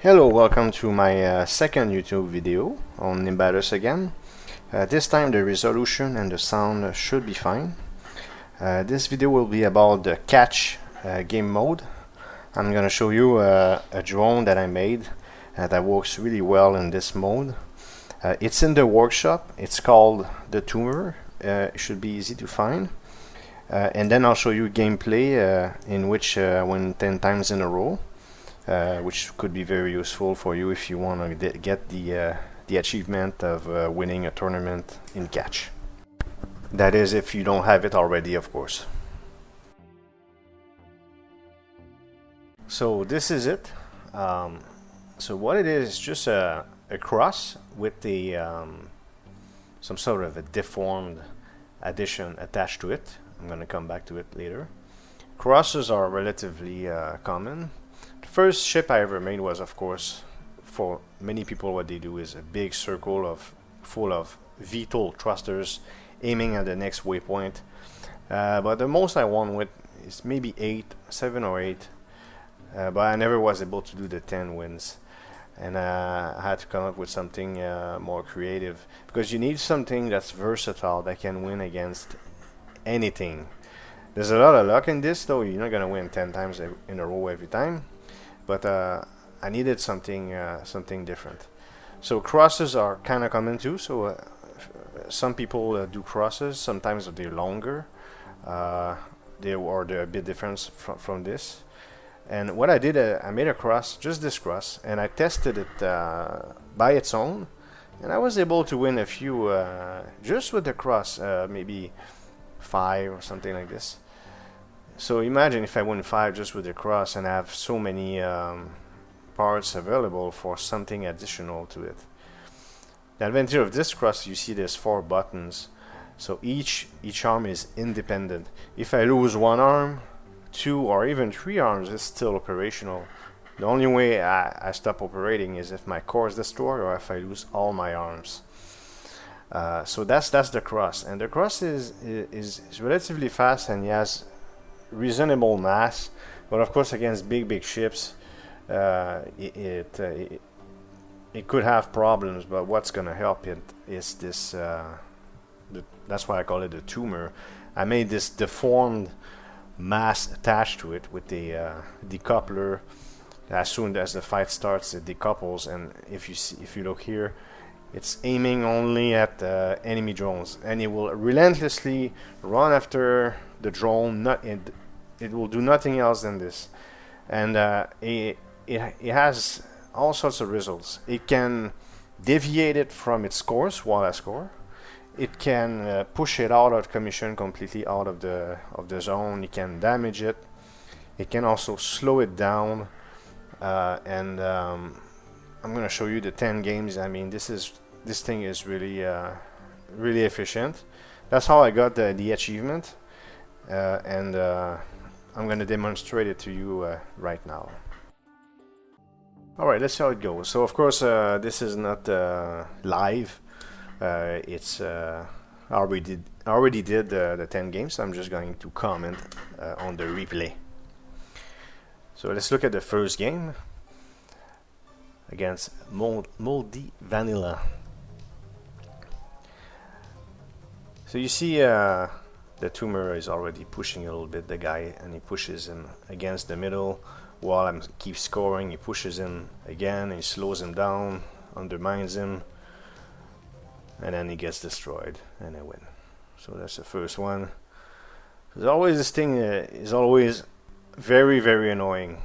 Hello, welcome to my second YouTube video on Nimbatus again. This time the resolution and the sound should be fine. This video will be about the catch game mode. I'm gonna show you a drone that I made that works really well in this mode. It's in the workshop. It's called the Tumor. It should be easy to find. And then I'll show you gameplay in which I win 10 times in a row. Which could be very useful for you if you want to get the achievement of winning a tournament in catch. That is, if you don't have it already, of course. So this is it. So what it is just a cross with the some sort of a deformed addition attached to it. I'm going to come back to it later. Crosses are relatively common. First ship I ever made was, of course, for many people what they do is a big circle full of VTOL thrusters aiming at the next waypoint. But the most I won with is maybe 7 or 8. But I never was able to do the 10 wins. And I had to come up with something more creative. Because you need something that's versatile that can win against anything. There's a lot of luck in this, though. You're not going to win 10 times in a row every time. But I needed something different. So crosses are kind of common too. So some people do crosses. Sometimes they're longer. They're a bit different from this. And what I did, I made a cross, just this cross, and I tested it by its own. And I was able to win a few just with the cross, maybe 5 or something like this. So imagine if I win 5 just with the cross and I have so many parts available for something additional to it. The advantage of this cross, you see there's 4 buttons. So each arm is independent. If I lose 1 arm, 2 or even 3 arms, it's still operational. The only way I stop operating is if my core is destroyed or if I lose all my arms. So that's the cross. And the cross is relatively fast, and he has reasonable mass, but of course against big ships it could have problems. But what's gonna help it is this that's why I call it a tumor. I made this deformed mass attached to it with the decoupler. As soon as the fight starts, it decouples, and if you look here, it's aiming only at enemy drones, and it will relentlessly run after the drone. It will do nothing else than this. And it has all sorts of results. It can deviate it from its course while I score. It can push it out of commission, completely out of the zone. It can damage it. It can also slow it down. And I'm going to show you the 10 games. I mean, this thing is really really efficient. That's how I got the achievement, and I'm going to demonstrate it to you right now. Alright, let's see how it goes. So of course this is not live. It's I already did the 10 games, so I'm just going to comment on the replay. So let's look at the first game against Moldy Vanilla. So you see the tumor is already pushing a little bit the guy, and he pushes him against the middle while I keep scoring. He pushes him again, and he slows him down, undermines him, and then he gets destroyed, and I win. So that's the first one. There's always this thing is always very annoying,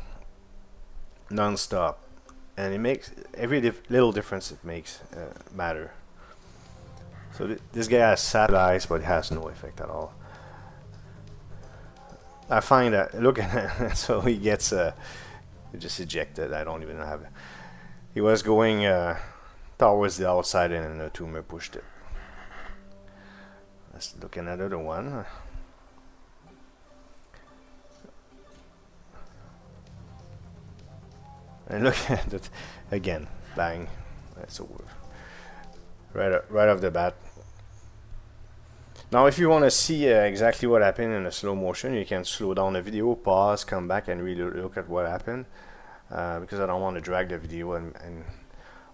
non-stop, and it makes every little difference it makes matter. So this guy has sad eyes, but it has no effect at all. I find that, look at it, so he gets just ejected. I don't even have it. He was going towards the outside, and then the tumor pushed it. Let's look at another one. And look at it again, bang. That's over. Right off the bat. Now if you want to see exactly what happened in a slow motion, you can slow down the video, pause, come back and really look at what happened. because I don't want to drag the video. And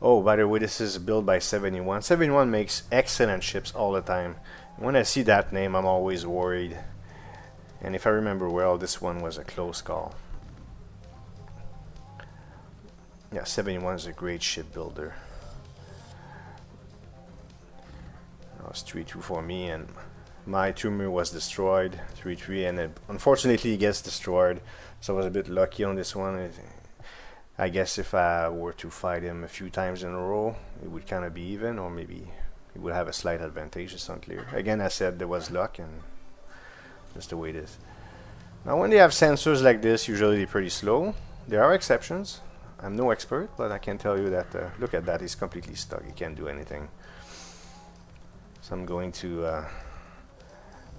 oh, by the way, this is built by 71. 71 makes excellent ships all the time. When I see that name, I'm always worried. And if I remember well, this one was a close call. Yeah, 71 is a great shipbuilder. That was 3-2 for me, and my tumor was destroyed. 3-3, and unfortunately he gets destroyed. So I was a bit lucky on this one. I guess if I were to fight him a few times in a row, it would kind of be even, or maybe he would have a slight advantage. It's unclear. Again, I said there was luck, and that's the way it is. Now, when they have sensors like this, usually they're pretty slow. There are exceptions. I'm no expert, but I can tell you that, look at that, he's completely stuck. He can't do anything. So I'm going to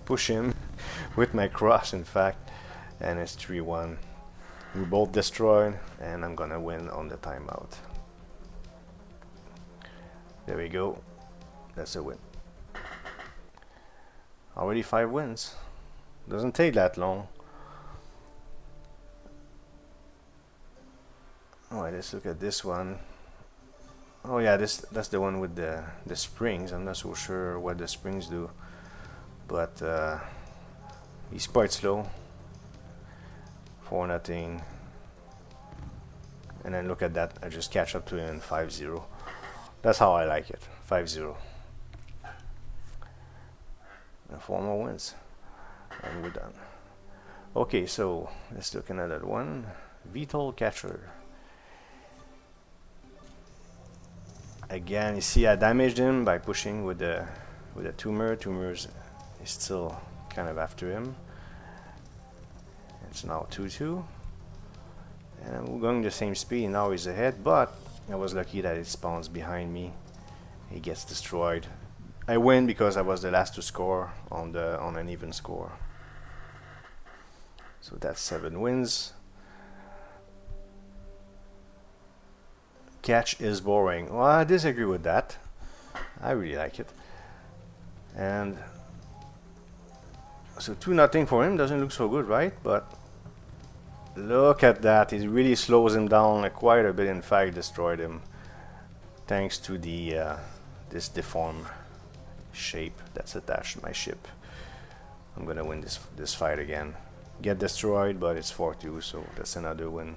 push him with my cross, in fact, and it's 3-1. We both destroyed, and I'm gonna win on the timeout. There we go. That's a win. Already 5 wins. Doesn't take that long. Alright, let's look at this one. Oh yeah, that's the one with the springs. I'm not so sure what the springs do, but he's quite slow. 4-0. And then look at that, I just catch up to him in 5-0. That's how I like it. 5-0. And 4 more wins. And we're done. Okay, so let's look at another one. Vital Catcher. Again, you see I damaged him by pushing with a tumor. Tumor is still kind of after him. It's now 2-2. And we're going the same speed. Now he's ahead, but I was lucky that it spawns behind me. He gets destroyed. I win because I was the last to score on an even score. So that's 7 wins. Catch is boring. Well, I disagree with that. I really like it. And so 2-0 for him doesn't look so good, right? But look at that. It really slows him down quite a bit. In fact, destroyed him thanks to the this deformed shape that's attached to my ship. I'm gonna win this fight again. Get destroyed, but it's 4-2, so that's another win.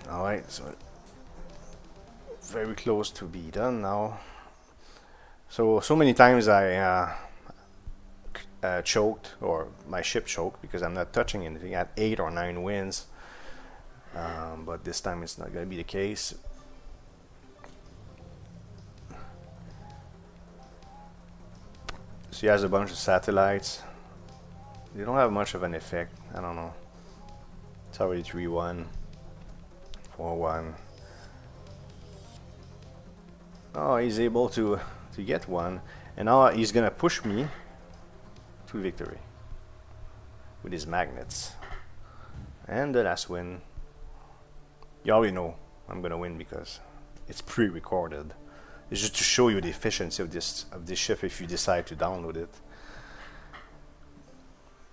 Alright, so very close to be done now. So many times I choked, or my ship choked, because I'm not touching anything. I had 8 or 9 wins, but this time it's not going to be the case. So he has a bunch of satellites. They don't have much of an effect. I don't know. It's already 3-1. 4-1. Oh, he's able to get one, and now he's gonna push me to victory with his magnets. And the last win. You already know I'm gonna win because it's pre-recorded. It's just to show you the efficiency of this ship if you decide to download it.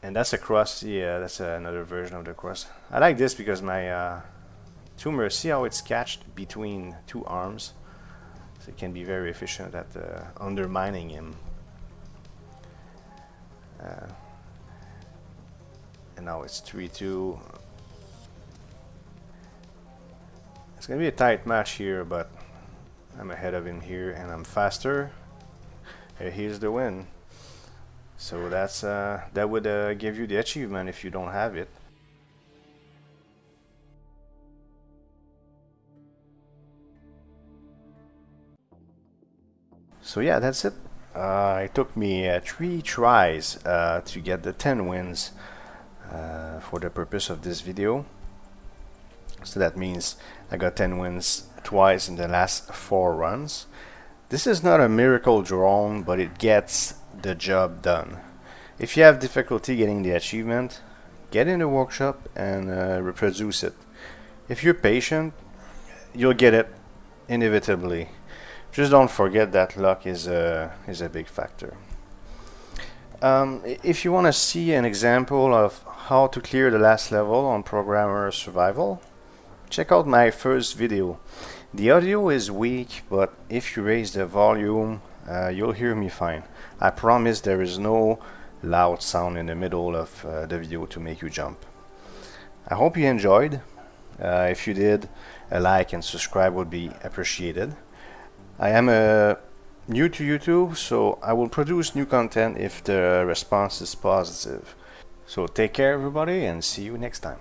And that's a cross. Yeah, that's another version of the cross. I like this because my tumor, see how it's catched between 2 arms, so it can be very efficient at undermining him. And now it's 3-2. It's gonna be a tight match here, but I'm ahead of him here and I'm faster. Here's the win. So that's that would give you the achievement if you don't have it. So yeah, that's it. It took me 3 tries to get the 10 wins for the purpose of this video. So that means I got 10 wins twice in the last 4 runs. This is not a miracle drone, but it gets the job done. If you have difficulty getting the achievement, get in the workshop and reproduce it. If you're patient, you'll get it inevitably. Just don't forget that luck is a big factor. If you want to see an example of how to clear the last level on Programmer Survival, check out my first video. The audio is weak, but if you raise the volume, you'll hear me fine. I promise there is no loud sound in the middle of the video to make you jump. I hope you enjoyed. If you did, a like and subscribe would be appreciated. I am new to YouTube, so I will produce new content if the response is positive. So take care everybody, and see you next time.